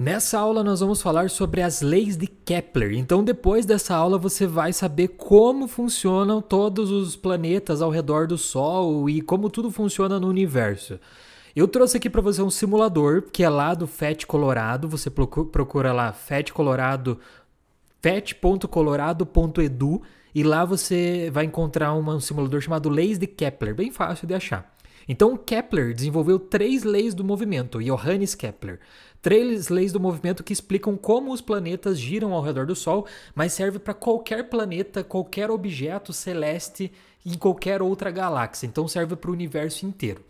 Nessa aula nós vamos falar sobre as leis de Kepler. Então depois dessa aula você vai saber como funcionam todos os planetas ao redor do Sol e como tudo funciona no universo. Eu trouxe aqui para você um simulador que é lá do FET Colorado. Você procura lá fet.colorado.edu e lá você vai encontrar um simulador chamado Leis de Kepler, bem fácil de achar. Então Kepler desenvolveu 3 leis do movimento, Johannes Kepler. 3 leis do movimento que explicam como os planetas giram ao redor do Sol, mas serve para qualquer planeta, qualquer objeto celeste em qualquer outra galáxia. Então serve para o universo inteiro.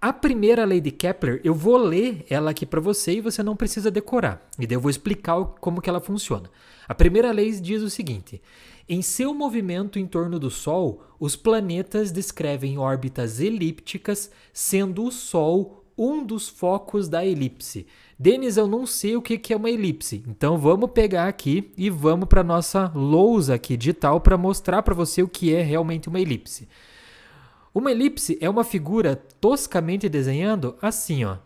A primeira lei de Kepler, eu vou ler ela aqui para você e você não precisa decorar. E daí eu vou explicar como que ela funciona. A primeira lei diz o seguinte: em seu movimento em torno do Sol, os planetas descrevem órbitas elípticas, sendo o Sol um dos focos da elipse. Denis, eu não sei o que é uma elipse, então vamos pegar aqui e vamos para nossa lousa aqui digital para mostrar para você o que é realmente uma elipse. Uma elipse é uma figura toscamente desenhando assim, ó.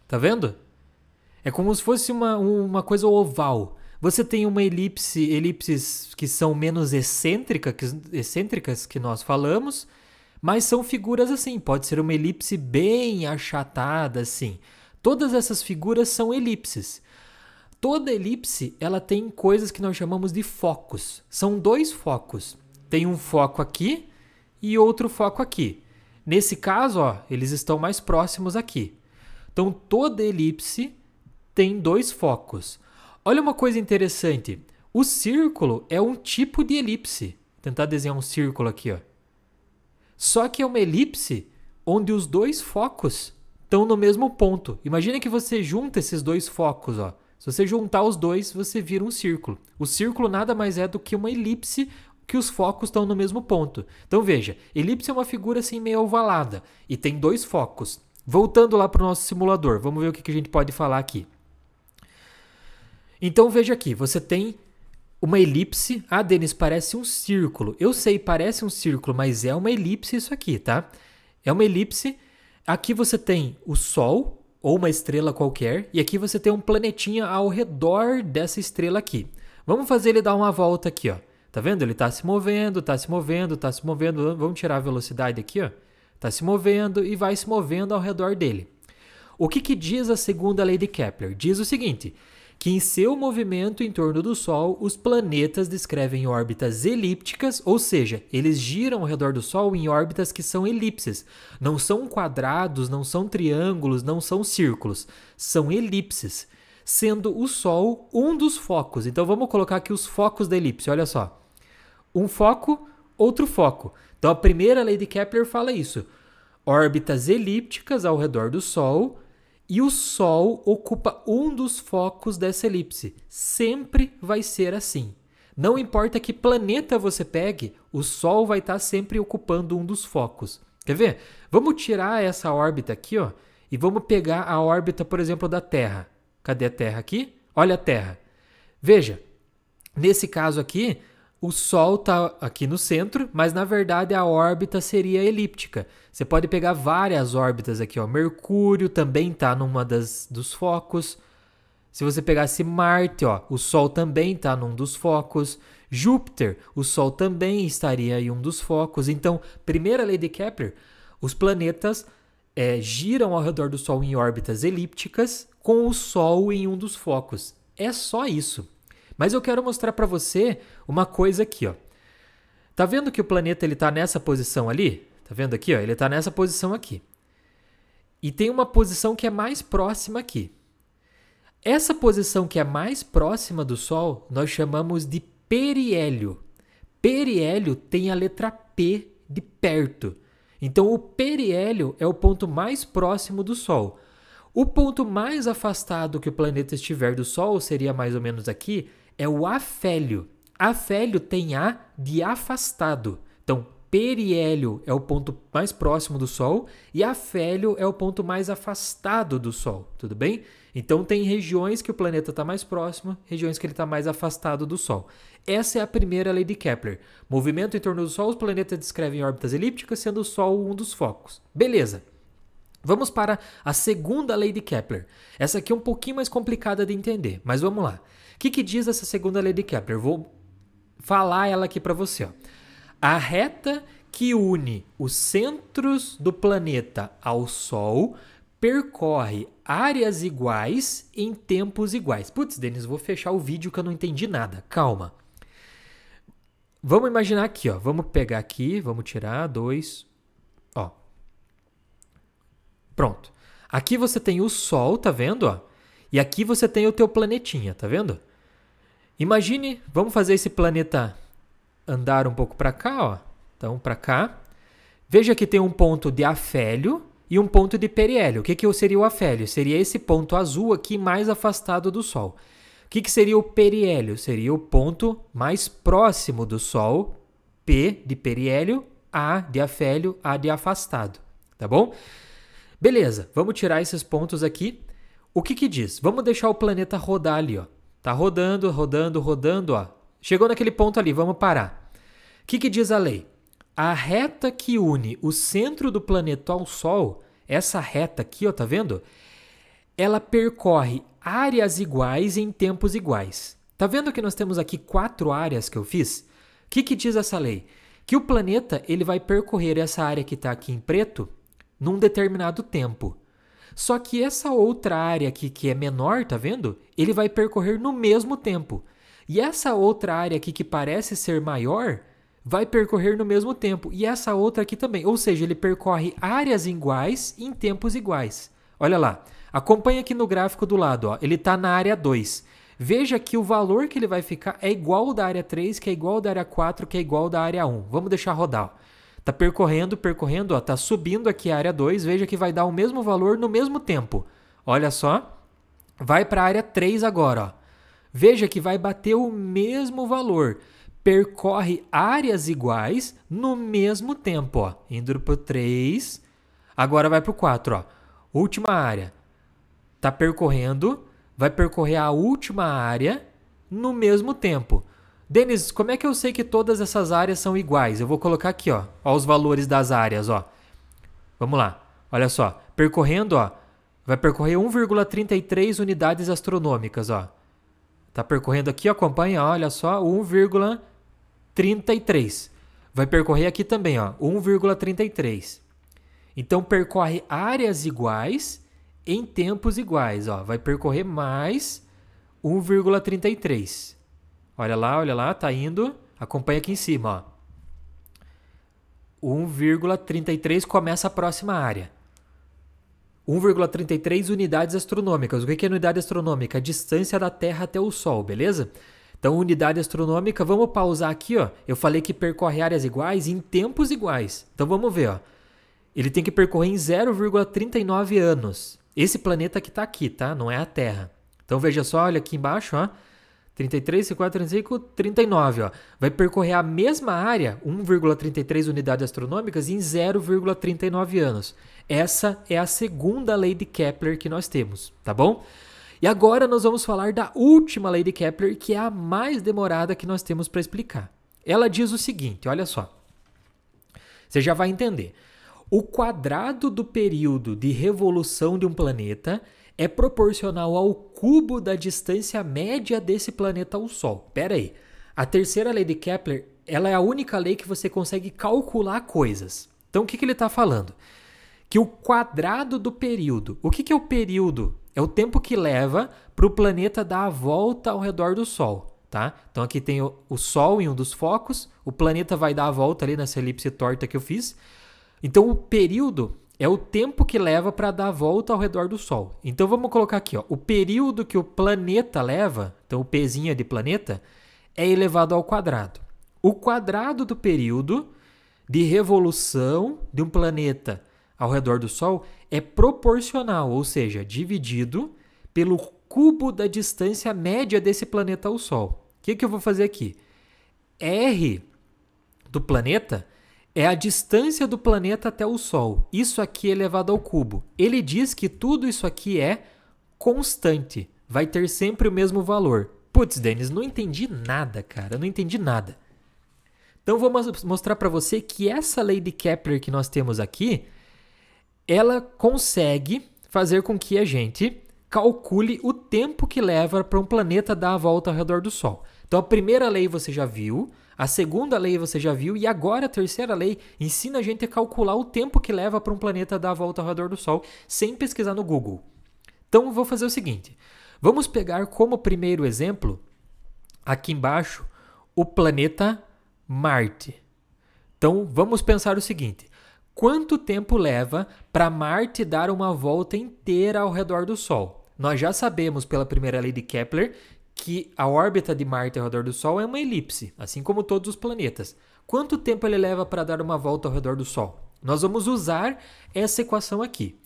Tá vendo? É como se fosse uma coisa oval. Você tem uma elipses que são menos excêntricas que nós falamos, mas são figuras assim. Pode ser uma elipse bem achatada assim. Todas essas figuras são elipses. Toda elipse ela tem coisas que nós chamamos de focos. São 2 focos. Tem um foco aqui e outro foco aqui. Nesse caso, ó, eles estão mais próximos aqui. Então, toda elipse tem 2 focos. Olha uma coisa interessante. O círculo é um tipo de elipse. Vou tentar desenhar um círculo aqui, ó. Só que é uma elipse onde os 2 focos estão no mesmo ponto. Imagina que você junta esses 2 focos, ó. Se você juntar os 2, você vira um círculo. O círculo nada mais é do que uma elipse que os focos estão no mesmo ponto. Então veja, elipse é uma figura assim meio ovalada e tem 2 focos. Voltando lá para o nosso simulador, vamos ver o que a gente pode falar aqui. Então veja aqui, você tem uma elipse. Ah, Denis, parece um círculo. Eu sei, parece um círculo, mas é uma elipse isso aqui, tá? É uma elipse. Aqui você tem o Sol, ou uma estrela qualquer, e aqui você tem um planetinha ao redor dessa estrela aqui. Vamos fazer ele dar uma volta aqui, ó. Tá vendo? Ele tá se movendo, tá se movendo, tá se movendo. Vamos tirar a velocidade aqui, ó. Tá se movendo e vai se movendo ao redor dele. O que diz a segunda lei de Kepler? Diz o seguinte: que em seu movimento em torno do Sol, os planetas descrevem órbitas elípticas, ou seja, eles giram ao redor do Sol em órbitas que são elipses. Não são quadrados, não são triângulos, não são círculos. São elipses, sendo o Sol um dos focos. Então vamos colocar aqui os focos da elipse, olha só. Um foco, outro foco. Então a primeira lei de Kepler fala isso. Órbitas elípticas ao redor do Sol e o Sol ocupa um dos focos dessa elipse. Sempre vai ser assim. Não importa que planeta você pegue, o Sol vai estar sempre ocupando um dos focos. Quer ver? Vamos tirar essa órbita aqui, ó, e vamos pegar a órbita, por exemplo, da Terra. Cadê a Terra aqui? Olha a Terra. Veja, nesse caso aqui, o Sol está aqui no centro, mas na verdade a órbita seria elíptica. Você pode pegar várias órbitas aqui, ó. Mercúrio também está numa dos focos. Se você pegasse Marte, ó, o Sol também está num dos focos. Júpiter, o Sol também estaria em um dos focos. Então, primeira lei de Kepler, os planetas giram ao redor do Sol em órbitas elípticas com o Sol em um dos focos. É só isso. Mas eu quero mostrar para você uma coisa aqui, ó. Tá vendo que o planeta ele tá nessa posição ali? Tá vendo aqui, ó? Ele tá nessa posição aqui. E tem uma posição que é mais próxima aqui. Essa posição que é mais próxima do Sol, nós chamamos de periélio. Periélio tem a letra P de perto. Então o periélio é o ponto mais próximo do Sol. O ponto mais afastado que o planeta estiver do Sol, seria mais ou menos aqui, é o afélio. Afélio tem A de afastado. Então, periélio é o ponto mais próximo do Sol e afélio é o ponto mais afastado do Sol, tudo bem? Então, tem regiões que o planeta está mais próximo, regiões que ele está mais afastado do Sol. Essa é a primeira lei de Kepler. Movimento em torno do Sol, os planetas descrevem órbitas elípticas, sendo o Sol um dos focos. Beleza. Vamos para a segunda lei de Kepler. Essa aqui é um pouquinho mais complicada de entender, mas vamos lá. O que diz essa segunda lei de Kepler? Vou falar ela aqui para você. Ó. A reta que une os centros do planeta ao Sol percorre áreas iguais em tempos iguais. Putz, Denis, vou fechar o vídeo que eu não entendi nada. Calma. Vamos imaginar aqui, ó. Vamos pegar aqui, vamos tirar 2. Ó. Pronto. Aqui você tem o Sol, tá vendo? Ó? E aqui você tem o teu planetinha, tá vendo? Imagine, vamos fazer esse planeta andar um pouco para cá, ó. Então, para cá. Veja que tem um ponto de afélio e um ponto de periélio. O que seria o afélio? Seria esse ponto azul aqui mais afastado do Sol. O que seria o periélio? Seria o ponto mais próximo do Sol, P de periélio, A de afélio, A de afastado. Tá bom? Beleza, vamos tirar esses pontos aqui. O que diz? Vamos deixar o planeta rodar ali, ó. Tá rodando, rodando, rodando, ó. Chegou naquele ponto ali, vamos parar. O que diz a lei? A reta que une o centro do planeta ao Sol, essa reta aqui, ó, tá vendo? Ela percorre áreas iguais em tempos iguais. Tá vendo que nós temos aqui 4 áreas que eu fiz? O que diz essa lei? Que o planeta ele vai percorrer essa área que está aqui em preto num determinado tempo. Só que essa outra área aqui que é menor, tá vendo? Ele vai percorrer no mesmo tempo. E essa outra área aqui que parece ser maior vai percorrer no mesmo tempo. E essa outra aqui também. Ou seja, ele percorre áreas iguais em tempos iguais. Olha lá. Acompanha aqui no gráfico do lado. Ó. Ele está na área 2. Veja que o valor que ele vai ficar é igual ao da área 3, que é igual ao da área 4, que é igual ao da área 1. Vamos deixar rodar. Ó. Tá percorrendo, percorrendo, ó, tá subindo aqui a área 2, veja que vai dar o mesmo valor no mesmo tempo. Olha só, vai para a área 3 agora, ó. Veja que vai bater o mesmo valor. Percorre áreas iguais no mesmo tempo, ó. Indo para o 3, agora vai para o 4, ó. Última área. Tá percorrendo, vai percorrer a última área no mesmo tempo. Denis, como é que eu sei que todas essas áreas são iguais? Eu vou colocar aqui, ó os valores das áreas, ó. Vamos lá, olha só. Percorrendo, ó, vai percorrer 1,33 unidades astronômicas, ó. Tá percorrendo aqui, ó, acompanha, olha só, 1,33. Vai percorrer aqui também, ó, 1,33. Então, percorre áreas iguais em tempos iguais, ó. Vai percorrer mais 1,33. Olha lá, tá indo. Acompanha aqui em cima, ó. 1,33 começa a próxima área. 1,33 unidades astronômicas. O que é unidade astronômica? A distância da Terra até o Sol, beleza? Então, unidade astronômica, vamos pausar aqui, ó. Eu falei que percorre áreas iguais em tempos iguais. Então, vamos ver, ó. Ele tem que percorrer em 0,39 anos. Esse planeta que tá aqui, tá? Não é a Terra. Então, veja só, olha aqui embaixo, ó. 33, 34, 35, 39, ó. Vai percorrer a mesma área, 1,33 unidades astronômicas, em 0,39 anos. Essa é a segunda lei de Kepler que nós temos, tá bom? E agora nós vamos falar da última lei de Kepler, que é a mais demorada que nós temos para explicar. Ela diz o seguinte, olha só. Você já vai entender. O quadrado do período de revolução de um planeta é proporcional ao cubo da distância média desse planeta ao Sol. Pera aí. A terceira lei de Kepler, ela é a única lei que você consegue calcular coisas. Então, o que ele está falando? Que o quadrado do período... O que é o período? É o tempo que leva para o planeta dar a volta ao redor do Sol. Tá? Então, aqui tem o Sol em um dos focos. O planeta vai dar a volta ali nessa elipse torta que eu fiz. Então, o período... é o tempo que leva para dar a volta ao redor do Sol. Então vamos colocar aqui, ó, o período que o planeta leva, então o Pzinho de planeta, é elevado ao quadrado. O quadrado do período de revolução de um planeta ao redor do Sol é proporcional, ou seja, dividido pelo cubo da distância média desse planeta ao Sol. O que eu vou fazer aqui? R do planeta é a distância do planeta até o Sol. Isso aqui é elevado ao cubo. Ele diz que tudo isso aqui é constante. Vai ter sempre o mesmo valor. Putz, Denis, não entendi nada, cara. Não entendi nada. Então, vou mostrar para você que essa lei de Kepler que nós temos aqui ela consegue fazer com que a gente calcule o tempo que leva para um planeta dar a volta ao redor do Sol. Então, a primeira lei você já viu, a segunda lei você já viu, e agora a terceira lei ensina a gente a calcular o tempo que leva para um planeta dar a volta ao redor do Sol, sem pesquisar no Google. Então, eu vou fazer o seguinte. Vamos pegar como primeiro exemplo, aqui embaixo, o planeta Marte. Então, vamos pensar o seguinte. Quanto tempo leva para Marte dar uma volta inteira ao redor do Sol? Nós já sabemos pela primeira lei de Kepler que a órbita de Marte ao redor do Sol é uma elipse, assim como todos os planetas. Quanto tempo ele leva para dar uma volta ao redor do Sol? Nós vamos usar essa equação aqui.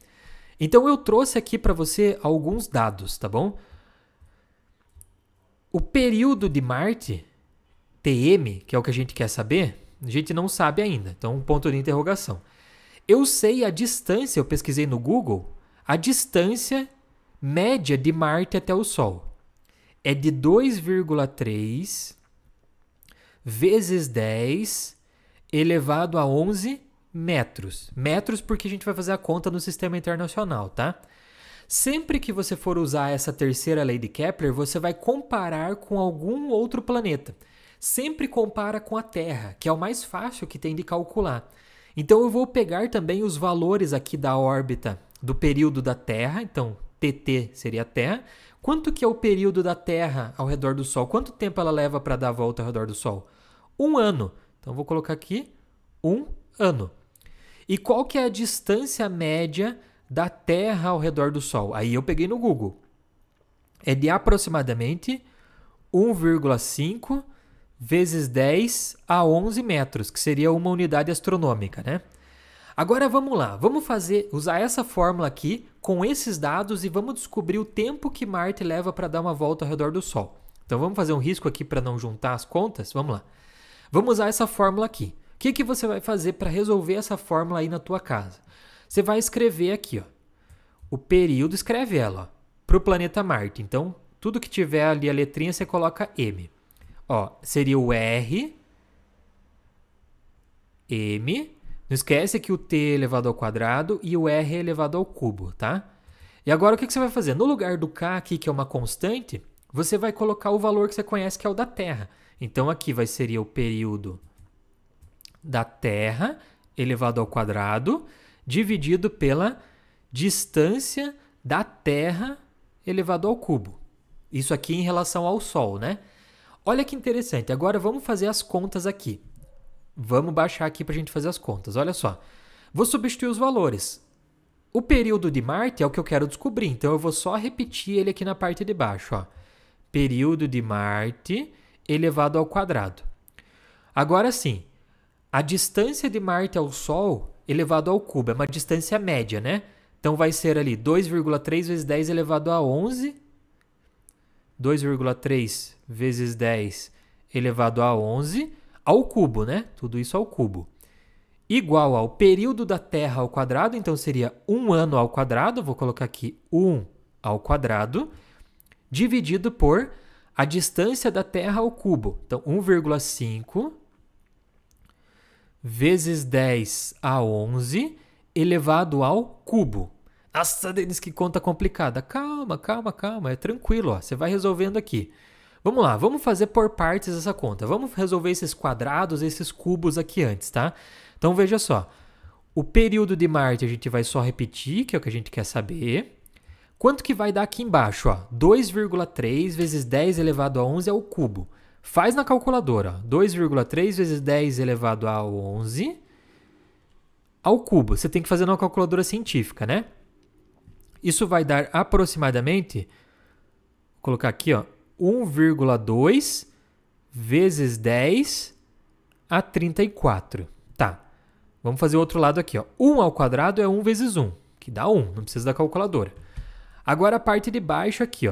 Então eu trouxe aqui para você alguns dados, tá bom? O período de Marte, TM, que é o que a gente quer saber, a gente não sabe ainda, então um ponto de interrogação. Eu sei a distância, eu pesquisei no Google, a distância média de Marte até o Sol é de 2,3 vezes 10 elevado a 11 metros. Metros porque a gente vai fazer a conta no sistema internacional, tá? Sempre que você for usar essa terceira lei de Kepler, você vai comparar com algum outro planeta. Sempre compara com a Terra, que é o mais fácil que tem de calcular. Então eu vou pegar também os valores aqui da órbita do período da Terra, então TT seria a Terra. Quanto que é o período da Terra ao redor do Sol? Quanto tempo ela leva para dar a volta ao redor do Sol? 1 ano. Então vou colocar aqui 1 ano. E qual que é a distância média da Terra ao redor do Sol? Aí eu peguei no Google. É de aproximadamente 1,5 vezes 10 a 11 metros, que seria uma unidade astronômica, né? Agora vamos lá, vamos usar essa fórmula aqui com esses dados e vamos descobrir o tempo que Marte leva para dar uma volta ao redor do Sol. Então vamos fazer um risco aqui para não juntar as contas? Vamos lá. Vamos usar essa fórmula aqui. O que você vai fazer para resolver essa fórmula aí na tua casa? Você vai escrever aqui, ó, o período, escreve ela para o planeta Marte. Então, tudo que tiver ali a letrinha você coloca M. Ó, seria o R, M, não esquece que o T é elevado ao quadrado e o R é elevado ao cubo, tá? E agora o que você vai fazer? No lugar do K aqui, que é uma constante, você vai colocar o valor que você conhece, que é o da Terra. Então aqui seria o período da Terra elevado ao quadrado, dividido pela distância da Terra elevado ao cubo. Isso aqui em relação ao Sol, né? Olha que interessante. Agora vamos fazer as contas aqui. Vamos baixar aqui para a gente fazer as contas. Olha só. Vou substituir os valores. O período de Marte é o que eu quero descobrir. Então eu vou só repetir ele aqui na parte de baixo. Ó. Período de Marte elevado ao quadrado. Agora sim. A distância de Marte ao Sol elevado ao cubo é uma distância média, né? Então vai ser ali 2,3 vezes 10 elevado a 11. 2,3 vezes 10 elevado a 11 ao cubo, né? Tudo isso ao cubo. Igual ao período da Terra ao quadrado, então seria 1 ano ao quadrado, vou colocar aqui 1 ao quadrado, dividido por a distância da Terra ao cubo. Então, 1,5 vezes 10 a 11 elevado ao cubo. Nossa, Denis, que conta complicada. Calma, calma, calma, é tranquilo, ó. Você vai resolvendo aqui. Vamos lá, vamos fazer por partes essa conta. Vamos resolver esses quadrados, esses cubos aqui antes, tá? Então veja só, o período de Marte a gente vai só repetir, que é o que a gente quer saber. Quanto que vai dar aqui embaixo? 2,3 vezes 10 elevado a 11 ao cubo. Faz na calculadora. 2,3 vezes 10 elevado a 11 ao cubo. Você tem que fazer na calculadora científica, né? Isso vai dar aproximadamente, vou colocar aqui, 1,2 vezes 10 a 34. Tá. Vamos fazer o outro lado aqui, 1 ao quadrado é 1 vezes 1, que dá 1, não precisa da calculadora. Agora a parte de baixo aqui,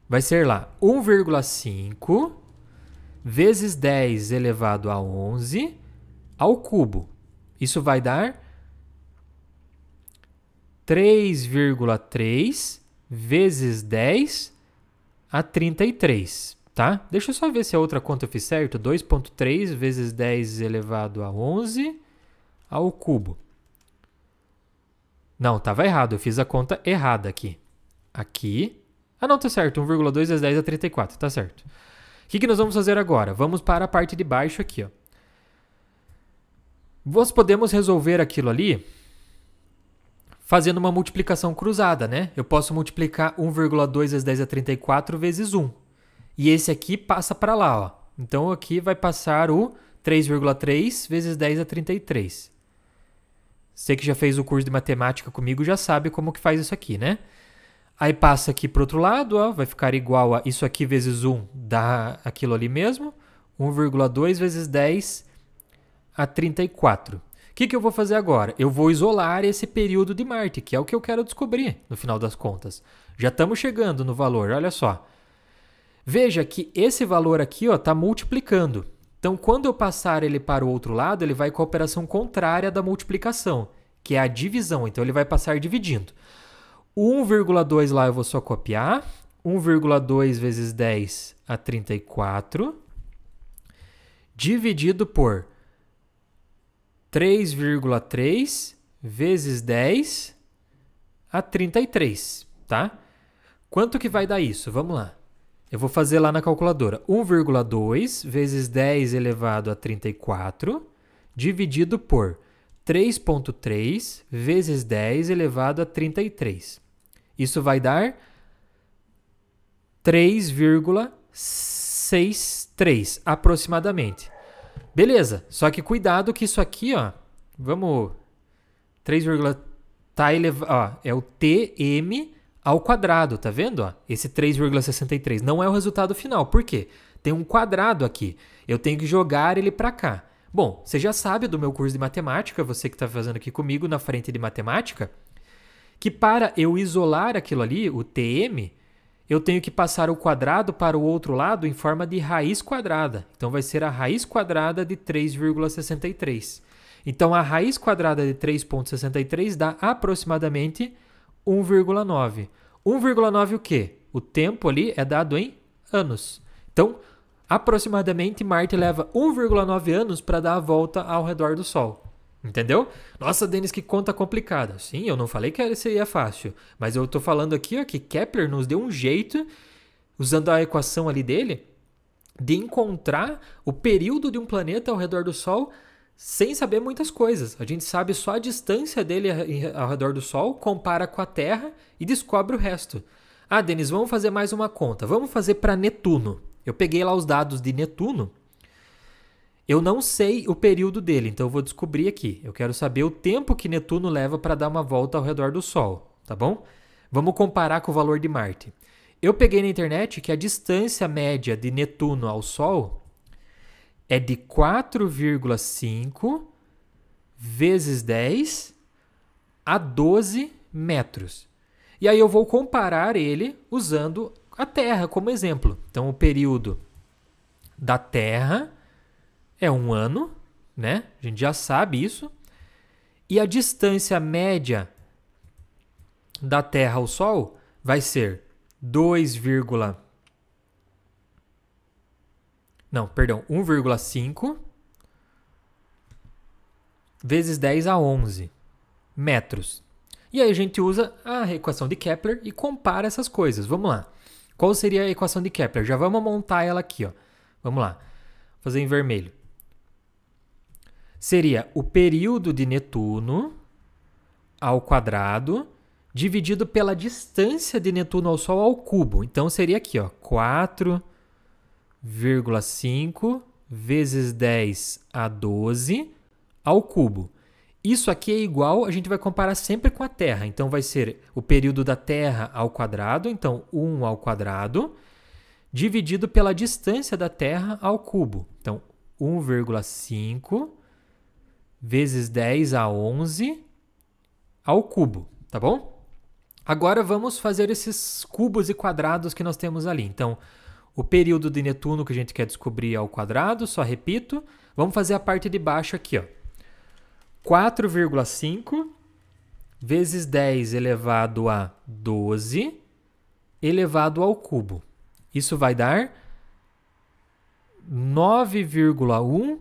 vai ser lá 1,5 vezes 10 elevado a 11 ao cubo. Isso vai dar 3,3 vezes 10 a 33, tá? Deixa eu só ver se a outra conta eu fiz certo. 2,3 vezes 10 elevado a 11 ao cubo. Não, estava errado. Eu fiz a conta errada aqui. Aqui. Ah, não, tá certo. 1,2 vezes 10 é 34. Tá certo. O que nós vamos fazer agora? Vamos para a parte de baixo aqui, ó. Nós podemos resolver aquilo ali fazendo uma multiplicação cruzada, né? Eu posso multiplicar 1,2 vezes 10 é 34 vezes 1. E esse aqui passa para lá, ó. Então aqui vai passar o 3,3 vezes 10 é 33. Você que já fez o curso de matemática comigo já sabe como que faz isso aqui, né? Aí passa aqui para o outro lado, ó, vai ficar igual a isso aqui vezes 1 dá aquilo ali mesmo. 1,2 vezes 10 a 34. O que eu vou fazer agora? Eu vou isolar esse período de Marte, que é o que eu quero descobrir no final das contas. Já estamos chegando no valor, olha só. Veja que esse valor aqui está multiplicando. Então, quando eu passar ele para o outro lado, ele vai com a operação contrária da multiplicação, que é a divisão. Então, ele vai passar dividindo. O 1,2 lá eu vou só copiar. 1,2 vezes 10 a 34, dividido por 3,3 vezes 10 a 33, tá? Quanto que vai dar isso? Vamos lá. Eu vou fazer lá na calculadora. 1,2 vezes 10 elevado a 34, dividido por 3,3 vezes 10 elevado a 33. Isso vai dar 3,63 aproximadamente. Beleza, só que cuidado que isso aqui, ó, vamos, 3, tá elevado, ó, é o TM ao quadrado, tá vendo? Ó? Esse 3,63 não é o resultado final. Por quê? Tem um quadrado aqui. Eu tenho que jogar ele para cá. Bom, você já sabe do meu curso de matemática, você que está fazendo aqui comigo na frente de matemática, que para eu isolar aquilo ali, o TM, eu tenho que passar o quadrado para o outro lado em forma de raiz quadrada. Então vai ser a raiz quadrada de 3,63. Então a raiz quadrada de 3,63 dá aproximadamente 1,9. 1,9 o quê? O tempo ali é dado em anos. Então, aproximadamente, Marte leva 1,9 anos para dar a volta ao redor do Sol. Entendeu? Nossa, Denis, que conta complicada. Sim, eu não falei que seria fácil, mas eu estou falando aqui ó, que Kepler nos deu um jeito, usando a equação ali dele, de encontrar o período de um planeta ao redor do Sol sem saber muitas coisas. A gente sabe só a distância dele ao redor do Sol, compara com a Terra e descobre o resto. Ah, Denis, vamos fazer mais uma conta. Vamos fazer para Netuno. Eu peguei lá os dados de Netuno. Eu não sei o período dele, então eu vou descobrir aqui. Eu quero saber o tempo que Netuno leva para dar uma volta ao redor do Sol, tá bom? Vamos comparar com o valor de Marte. Eu peguei na internet que a distância média de Netuno ao Sol é de 4,5 vezes 10 a 12 metros. E aí eu vou comparar ele usando a Terra como exemplo. Então, o período da Terra é 1 ano, né? A gente já sabe isso. E a distância média da Terra ao Sol vai ser 1,5 vezes 10 a 11 metros. E aí a gente usa a equação de Kepler e compara essas coisas. Vamos lá. Qual seria a equação de Kepler? Já vamos montar ela aqui, ó. Vamos lá. Vou fazer em vermelho. Seria o período de Netuno ao quadrado dividido pela distância de Netuno ao Sol ao cubo. Então seria aqui, ó, 4,5 vezes 10 a 12 ao cubo. Isso aqui é igual, a gente vai comparar sempre com a Terra. Então vai ser o período da Terra ao quadrado, então 1 ao quadrado, dividido pela distância da Terra ao cubo. Então 1,5 vezes 10 a 11 ao cubo, tá bom? Agora vamos fazer esses cubos e quadrados que nós temos ali. Então, o período de Netuno que a gente quer descobrir ao quadrado, só repito. Vamos fazer a parte de baixo aqui, ó. 4,5 vezes 10 elevado a 12 elevado ao cubo. Isso vai dar 9,1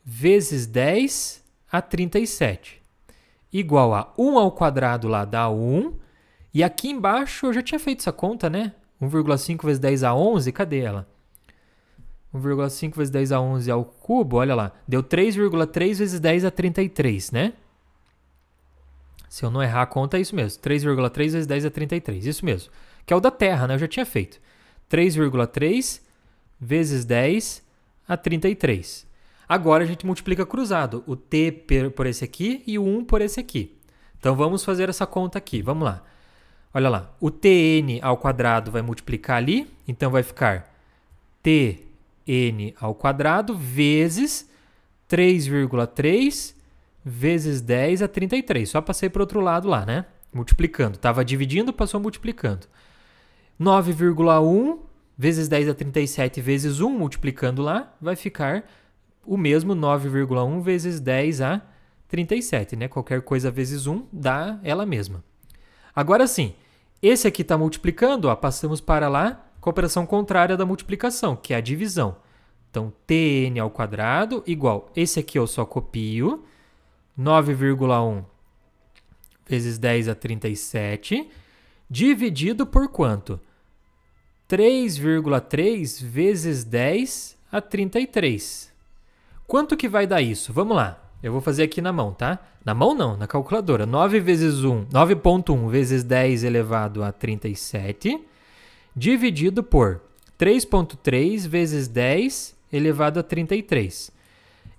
vezes 10 a 37. igual a 1 ao quadrado lá dá 1. E aqui embaixo eu já tinha feito essa conta, né? 1,5 vezes 10 a 11, cadê ela? 1,5 vezes 10 a 11 ao cubo, olha lá. Deu 3,3 vezes 10 a 33, né? Se eu não errar a conta, é isso mesmo. 3,3 vezes 10 a 33, isso mesmo. Que é o da Terra, né? Eu já tinha feito. 3,3 vezes 10 a 33. Agora a gente multiplica cruzado. O t por esse aqui e o 1 por esse aqui. Então vamos fazer essa conta aqui. Vamos lá. Olha lá. O tn ao quadrado vai multiplicar ali. Então vai ficar tn ao quadrado vezes 3,3 vezes 10 a 33. Só passei para o outro lado lá, né? Multiplicando. Estava dividindo, passou multiplicando. 9,1 vezes 10 a 37 vezes 1, multiplicando lá, vai ficar o mesmo 9,1 vezes 10 a 37, né? Qualquer coisa vezes 1 dá ela mesma. Agora sim, esse aqui está multiplicando, ó, passamos para lá com a operação contrária da multiplicação, que é a divisão. Então, tn ao quadrado igual, esse aqui eu só copio, 9,1 vezes 10 a 37, dividido por quanto? 3,3 vezes 10 a 33. Quanto que vai dar isso? Vamos lá. Eu vou fazer aqui na mão, tá? Na mão não, na calculadora. 9,1 vezes 10 elevado a 37, dividido por 3,3 vezes 10 elevado a 33.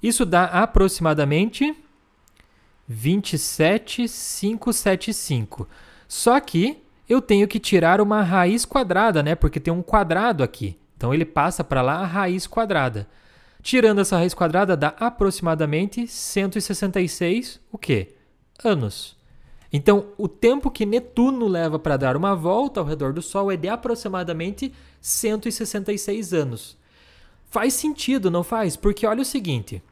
Isso dá aproximadamente 27,575. Só que eu tenho que tirar uma raiz quadrada, né? Porque tem um quadrado aqui. Então ele passa para lá a raiz quadrada. Tirando essa raiz quadrada dá aproximadamente 166, o quê? Anos. Então, o tempo que Netuno leva para dar uma volta ao redor do Sol é de aproximadamente 166 anos. Faz sentido, não faz? Porque olha o seguinte.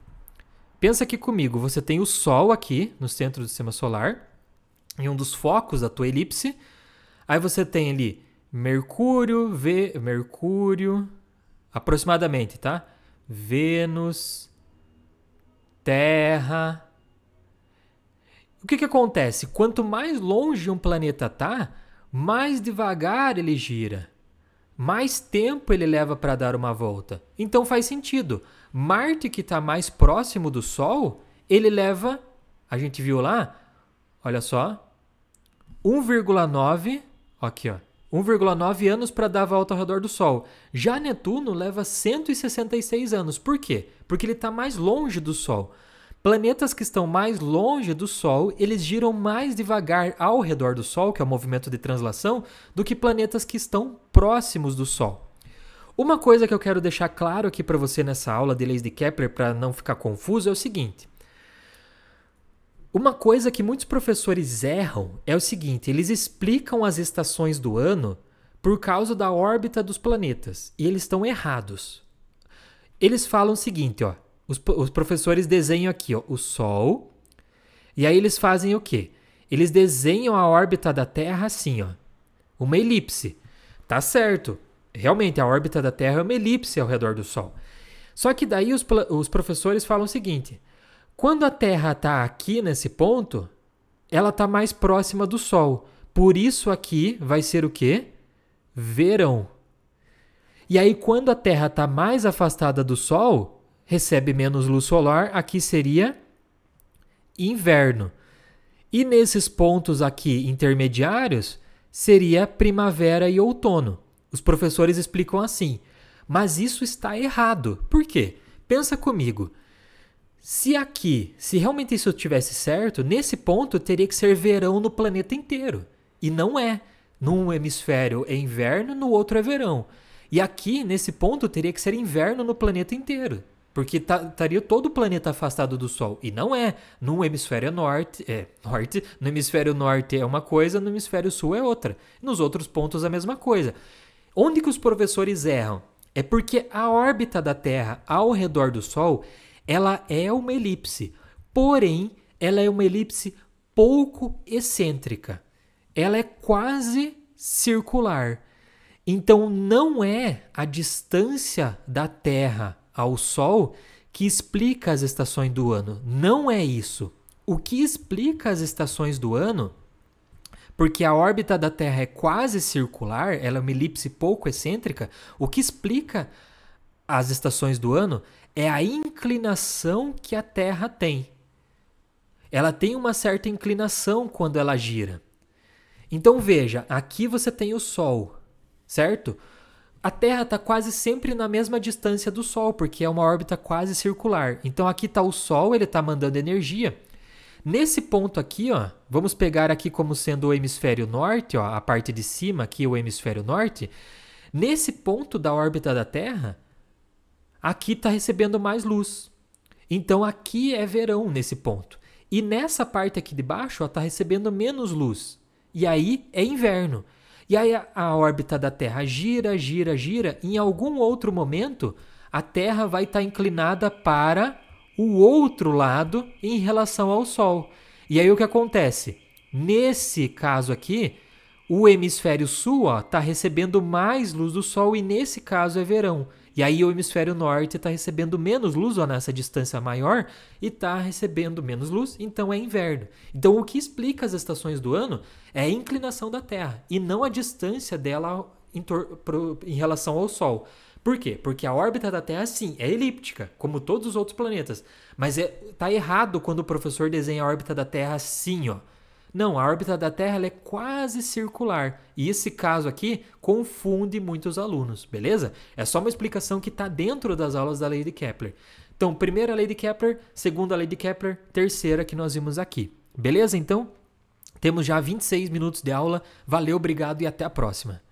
Pensa aqui comigo, você tem o Sol aqui no centro do sistema solar, em um dos focos da tua elipse. Aí você tem ali Mercúrio, aproximadamente, tá? Vênus, Terra. O que acontece? Quanto mais longe um planeta tá, mais devagar ele gira. Mais tempo ele leva para dar uma volta. Então faz sentido. Marte, que está mais próximo do Sol, ele leva, a gente viu lá, olha só, 1,9, aqui ó, 1,9 anos para dar a volta ao redor do Sol. Já Netuno leva 166 anos. Por quê? Porque ele está mais longe do Sol. Planetas que estão mais longe do Sol, eles giram mais devagar ao redor do Sol, que é o movimento de translação, do que planetas que estão próximos do Sol. Uma coisa que eu quero deixar claro aqui para você nessa aula de leis de Kepler, para não ficar confuso, é o seguinte. Uma coisa que muitos professores erram é o seguinte, eles explicam as estações do ano por causa da órbita dos planetas, e eles estão errados. Eles falam o seguinte, ó, os professores desenham aqui ó, o Sol, e aí eles fazem o quê? Eles desenham a órbita da Terra assim, ó, uma elipse. Tá certo, realmente a órbita da Terra é uma elipse ao redor do Sol. Só que daí os professores falam o seguinte, quando a Terra está aqui nesse ponto, ela está mais próxima do Sol. Por isso aqui vai ser o quê? Verão. E aí quando a Terra está mais afastada do Sol, recebe menos luz solar, aqui seria inverno. E nesses pontos aqui intermediários, seria primavera e outono. Os professores explicam assim, mas isso está errado. Por quê? Pensa comigo. Se realmente isso tivesse certo, nesse ponto teria que ser verão no planeta inteiro. E não é. Num hemisfério é inverno, no outro é verão. E aqui, nesse ponto, teria que ser inverno no planeta inteiro. Porque estaria todo o planeta afastado do Sol. E não é. Num hemisfério norte, no hemisfério norte é uma coisa, no hemisfério sul é outra. Nos outros pontos a mesma coisa. Onde que os professores erram? É porque a órbita da Terra ao redor do Sol, ela é uma elipse. Porém, ela é uma elipse pouco excêntrica. Ela é quase circular. Então, não é a distância da Terra ao Sol que explica as estações do ano. Não é isso. O que explica as estações do ano, porque a órbita da Terra é quase circular, ela é uma elipse pouco excêntrica, o que explica as estações do ano é a inclinação que a Terra tem. Ela tem uma certa inclinação quando ela gira. Então veja, aqui você tem o Sol, certo? A Terra está quase sempre na mesma distância do Sol, porque é uma órbita quase circular. Então aqui está o Sol, ele está mandando energia. Nesse ponto aqui, ó, vamos pegar aqui como sendo o hemisfério norte, ó, a parte de cima aqui, o hemisfério norte. Nesse ponto da órbita da Terra, aqui está recebendo mais luz. Então aqui é verão nesse ponto. E nessa parte aqui de baixo está recebendo menos luz. E aí é inverno. E aí a órbita da Terra gira, gira, gira. Em algum outro momento, a Terra vai estar inclinada para o outro lado em relação ao Sol. E aí o que acontece? Nesse caso aqui, o hemisfério sul está recebendo mais luz do Sol e nesse caso é verão. E aí o hemisfério norte está recebendo menos luz, ó, nessa distância maior, e está recebendo menos luz, então é inverno. Então o que explica as estações do ano é a inclinação da Terra, e não a distância dela em relação ao Sol. Por quê? Porque a órbita da Terra, sim, é elíptica, como todos os outros planetas. Mas tá errado quando o professor desenha a órbita da Terra assim, ó. Não, a órbita da Terra ela é quase circular. E esse caso aqui confunde muitos alunos, beleza? É só uma explicação que está dentro das aulas da lei de Kepler. Então, primeira lei de Kepler, segunda lei de Kepler, terceira que nós vimos aqui. Beleza? Então, temos já 26 minutos de aula. Valeu, obrigado e até a próxima.